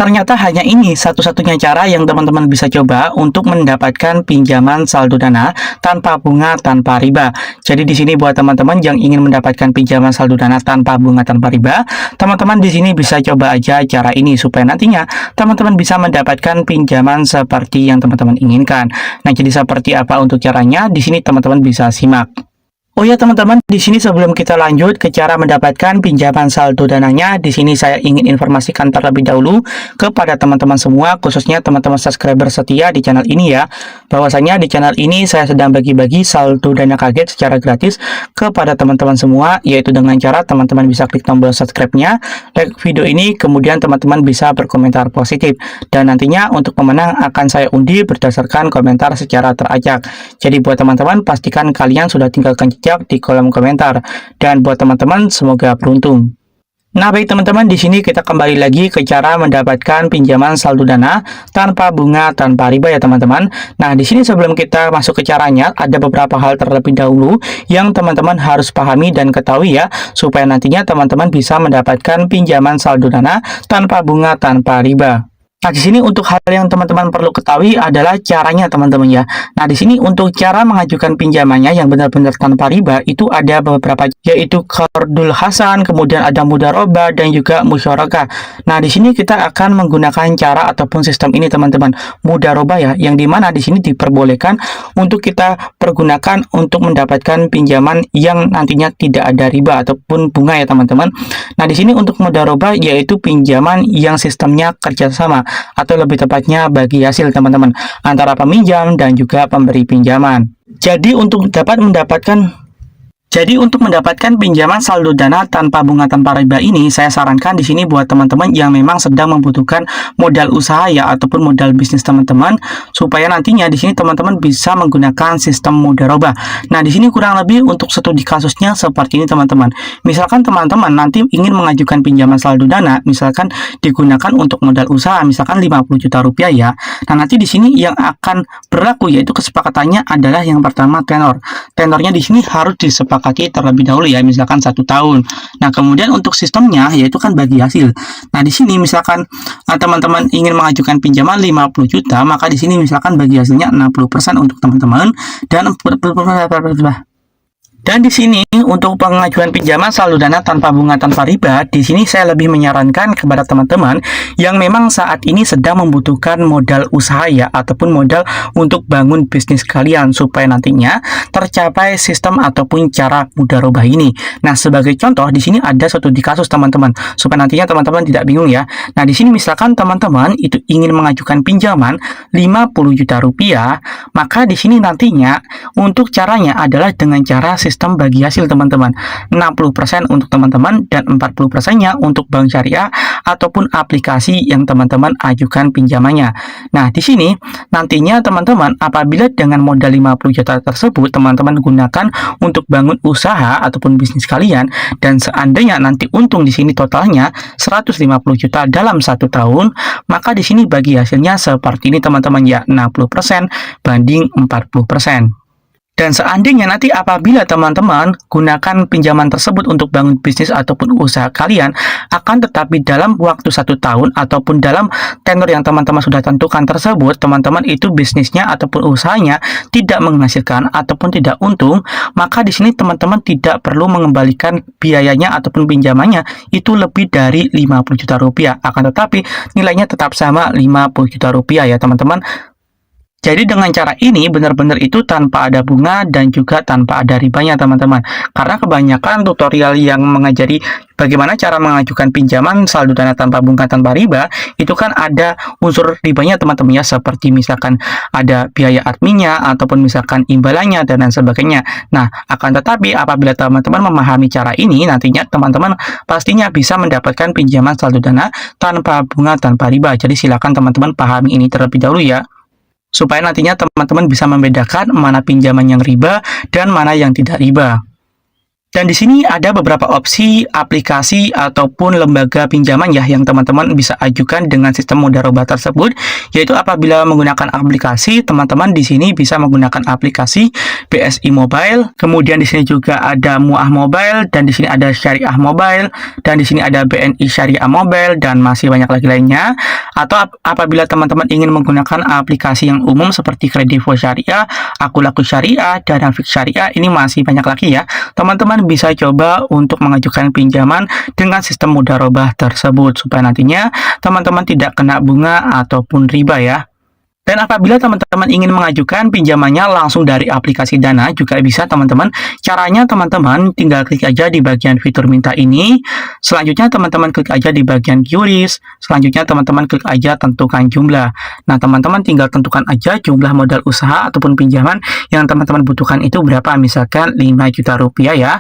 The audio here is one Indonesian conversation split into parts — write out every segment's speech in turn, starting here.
Ternyata hanya ini satu-satunya cara yang teman-teman bisa coba untuk mendapatkan pinjaman saldo dana tanpa bunga, tanpa riba. Jadi di sini buat teman-teman yang ingin mendapatkan pinjaman saldo dana tanpa bunga, tanpa riba, teman-teman di sini bisa coba aja cara ini supaya nantinya teman-teman bisa mendapatkan pinjaman seperti yang teman-teman inginkan. Nah, jadi seperti apa untuk caranya? Di sini teman-teman bisa simak. Oh ya teman-teman, di sini sebelum kita lanjut ke cara mendapatkan pinjaman saldo dananya, di sini saya ingin informasikan terlebih dahulu kepada teman-teman semua, khususnya teman-teman subscriber setia di channel ini ya, bahwasanya di channel ini saya sedang bagi-bagi saldo dana kaget secara gratis kepada teman-teman semua, yaitu dengan cara teman-teman bisa klik tombol subscribe-nya, like video ini, kemudian teman-teman bisa berkomentar positif, dan nantinya untuk pemenang akan saya undi berdasarkan komentar secara teracak. Jadi buat teman-teman, pastikan kalian sudah tinggalkan di kolom komentar, dan buat teman-teman semoga beruntung. Nah baik teman-teman, di sini kita kembali lagi ke cara mendapatkan pinjaman saldo dana tanpa bunga, tanpa riba ya teman-teman. Nah di sini sebelum kita masuk ke caranya, ada beberapa hal terlebih dahulu yang teman-teman harus pahami dan ketahui ya, supaya nantinya teman-teman bisa mendapatkan pinjaman saldo dana tanpa bunga, tanpa riba. Nah, di sini untuk hal yang teman-teman perlu ketahui adalah caranya teman-teman ya. Nah, di sini untuk cara mengajukan pinjamannya yang benar-benar tanpa riba itu ada beberapa, yaitu Qardul Hasan, kemudian ada Mudharabah dan juga Musyarakah. Nah, di sini kita akan menggunakan cara ataupun sistem ini teman-teman, Mudharabah ya, yang dimana di sini diperbolehkan untuk kita pergunakan untuk mendapatkan pinjaman yang nantinya tidak ada riba ataupun bunga ya teman-teman. Nah, di sini untuk Mudharabah yaitu pinjaman yang sistemnya kerjasama, atau lebih tepatnya bagi hasil teman-teman antara peminjam dan juga pemberi pinjaman. Jadi untuk mendapatkan pinjaman saldo dana tanpa bunga, tanpa riba ini, saya sarankan di sini buat teman-teman yang memang sedang membutuhkan modal usaha ya ataupun modal bisnis teman-teman, supaya nantinya di sini teman-teman bisa menggunakan sistem Mudharabah. Nah, di sini kurang lebih untuk studi kasusnya seperti ini teman-teman. Misalkan teman-teman nanti ingin mengajukan pinjaman saldo dana, misalkan digunakan untuk modal usaha, misalkan 50 juta rupiah ya. Nah, nanti di sini yang akan berlaku yaitu kesepakatannya adalah yang pertama tenor. Tenornya di sini harus disepakati terlebih dahulu ya, misalkan 1 tahun. Nah, kemudian untuk sistemnya yaitu kan bagi hasil. Nah, di sini misalkan teman-teman ingin mengajukan pinjaman 50 juta, maka di sini misalkan bagi hasilnya 60% untuk teman-teman dan di sini untuk pengajuan pinjaman saldo dana tanpa bunga, tanpa riba, di sini saya lebih menyarankan kepada teman-teman yang memang saat ini sedang membutuhkan modal usaha ya ataupun modal untuk bangun bisnis kalian supaya nantinya tercapai sistem ataupun cara Mudharabah ini. Nah, sebagai contoh di sini ada suatu di kasus teman-teman supaya nantinya teman-teman tidak bingung ya. Nah, di sini misalkan teman-teman itu ingin mengajukan pinjaman 50 juta rupiah, maka di sini nantinya untuk caranya adalah dengan cara sistem bagi hasil teman-teman, 60% untuk teman-teman dan 40%-nya untuk bank syariah ataupun aplikasi yang teman-teman ajukan pinjamannya. Nah, di sini nantinya teman-teman apabila dengan modal 50 juta tersebut teman-teman gunakan untuk bangun usaha ataupun bisnis kalian, dan seandainya nanti untung di sini totalnya 150 juta dalam 1 tahun, maka di sini bagi hasilnya seperti ini teman-teman ya, 60% banding 40%. Dan seandainya nanti apabila teman-teman gunakan pinjaman tersebut untuk bangun bisnis ataupun usaha kalian, akan tetapi dalam waktu 1 tahun ataupun dalam tenor yang teman-teman sudah tentukan tersebut, teman-teman itu bisnisnya ataupun usahanya tidak menghasilkan ataupun tidak untung, maka di sini teman-teman tidak perlu mengembalikan biayanya ataupun pinjamannya itu lebih dari 50 juta rupiah. Akan tetapi nilainya tetap sama 50 juta rupiah ya teman-teman. Jadi dengan cara ini benar-benar itu tanpa ada bunga dan juga tanpa ada ribanya teman-teman. Karena kebanyakan tutorial yang mengajari bagaimana cara mengajukan pinjaman saldo dana tanpa bunga, tanpa riba, itu kan ada unsur ribanya teman-teman ya, seperti misalkan ada biaya adminnya ataupun misalkan imbalannya dan lain sebagainya. Nah, akan tetapi apabila teman-teman memahami cara ini, nantinya teman-teman pastinya bisa mendapatkan pinjaman saldo dana tanpa bunga, tanpa riba. Jadi silakan teman-teman pahami ini terlebih dahulu ya, supaya nantinya teman-teman bisa membedakan mana pinjaman yang riba dan mana yang tidak riba. Dan di sini ada beberapa opsi aplikasi ataupun lembaga pinjaman ya yang teman-teman bisa ajukan dengan sistem mudharabah tersebut, yaitu apabila menggunakan aplikasi, teman-teman di sini bisa menggunakan aplikasi BSI Mobile, kemudian di sini juga ada Muah Mobile, dan di sini ada Syariah Mobile, dan di sini ada BNI Syariah Mobile, dan masih banyak lagi lainnya. Atau apabila teman-teman ingin menggunakan aplikasi yang umum seperti Kredivo Syariah, Akulaku Syariah, dan Fix Syariah, ini masih banyak lagi ya. Teman-teman bisa coba untuk mengajukan pinjaman dengan sistem mudharabah tersebut supaya nantinya teman-teman tidak kena bunga ataupun riba ya. Dan apabila teman-teman ingin mengajukan pinjamannya langsung dari aplikasi Dana juga bisa teman-teman. Caranya teman-teman tinggal klik aja di bagian fitur minta ini. Selanjutnya teman-teman klik aja di bagian QRIS. Selanjutnya teman-teman klik aja tentukan jumlah. Nah teman-teman tinggal tentukan aja jumlah modal usaha ataupun pinjaman yang teman-teman butuhkan itu berapa. Misalkan 5 juta rupiah ya.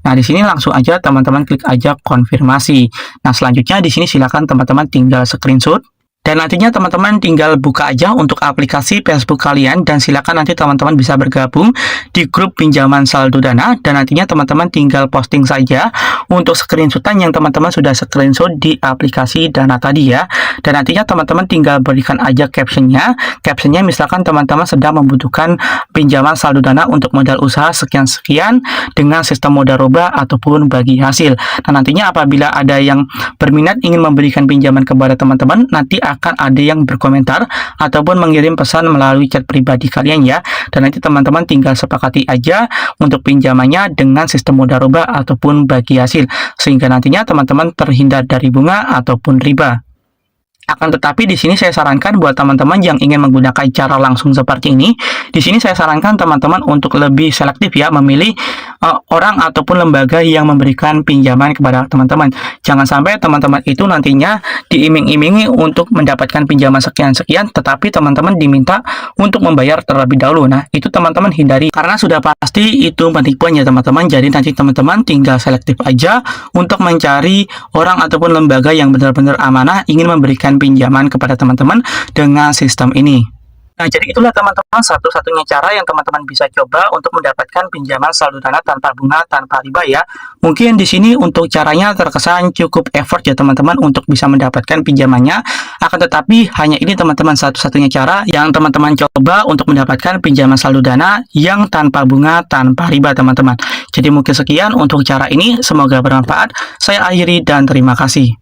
Nah, di sini langsung aja teman-teman klik aja konfirmasi. Nah, selanjutnya di sini silakan teman-teman tinggal screenshot. Dan nantinya teman-teman tinggal buka aja untuk aplikasi Facebook kalian dan silakan nanti teman-teman bisa bergabung di grup pinjaman saldo Dana dan nantinya teman-teman tinggal posting saja untuk screenshotan yang teman-teman sudah screenshot di aplikasi Dana tadi ya. Dan nantinya teman-teman tinggal berikan aja captionnya. Captionnya misalkan teman-teman sedang membutuhkan pinjaman saldo Dana untuk modal usaha sekian-sekian dengan sistem mudharabah ataupun bagi hasil. Nah, nantinya apabila ada yang berminat ingin memberikan pinjaman kepada teman-teman, nanti akan ada yang berkomentar ataupun mengirim pesan melalui chat pribadi kalian ya. Dan nanti teman-teman tinggal sepakati aja untuk pinjamannya dengan sistem mudharabah ataupun bagi hasil sehingga nantinya teman-teman terhindar dari bunga ataupun riba. Akan tetapi di sini saya sarankan buat teman-teman yang ingin menggunakan cara langsung seperti ini, di sini saya sarankan teman-teman untuk lebih selektif ya, memilih orang ataupun lembaga yang memberikan pinjaman kepada teman-teman. Jangan sampai teman-teman itu nantinya diiming-imingi untuk mendapatkan pinjaman sekian-sekian, tetapi teman-teman diminta untuk membayar terlebih dahulu. Nah, itu teman-teman hindari karena sudah pasti itu penipuan ya teman-teman. Jadi nanti teman-teman tinggal selektif aja untuk mencari orang ataupun lembaga yang benar-benar amanah ingin memberikan pinjaman kepada teman-teman dengan sistem ini. Nah, jadi itulah teman-teman satu-satunya cara yang teman-teman bisa coba untuk mendapatkan pinjaman saldo Dana tanpa bunga, tanpa riba ya. Mungkin di sini untuk caranya terkesan cukup effort ya teman-teman untuk bisa mendapatkan pinjamannya. Akan tetapi hanya ini teman-teman satu-satunya cara yang teman-teman coba untuk mendapatkan pinjaman saldo Dana yang tanpa bunga, tanpa riba teman-teman. Jadi mungkin sekian untuk cara ini, semoga bermanfaat. Saya akhiri dan terima kasih.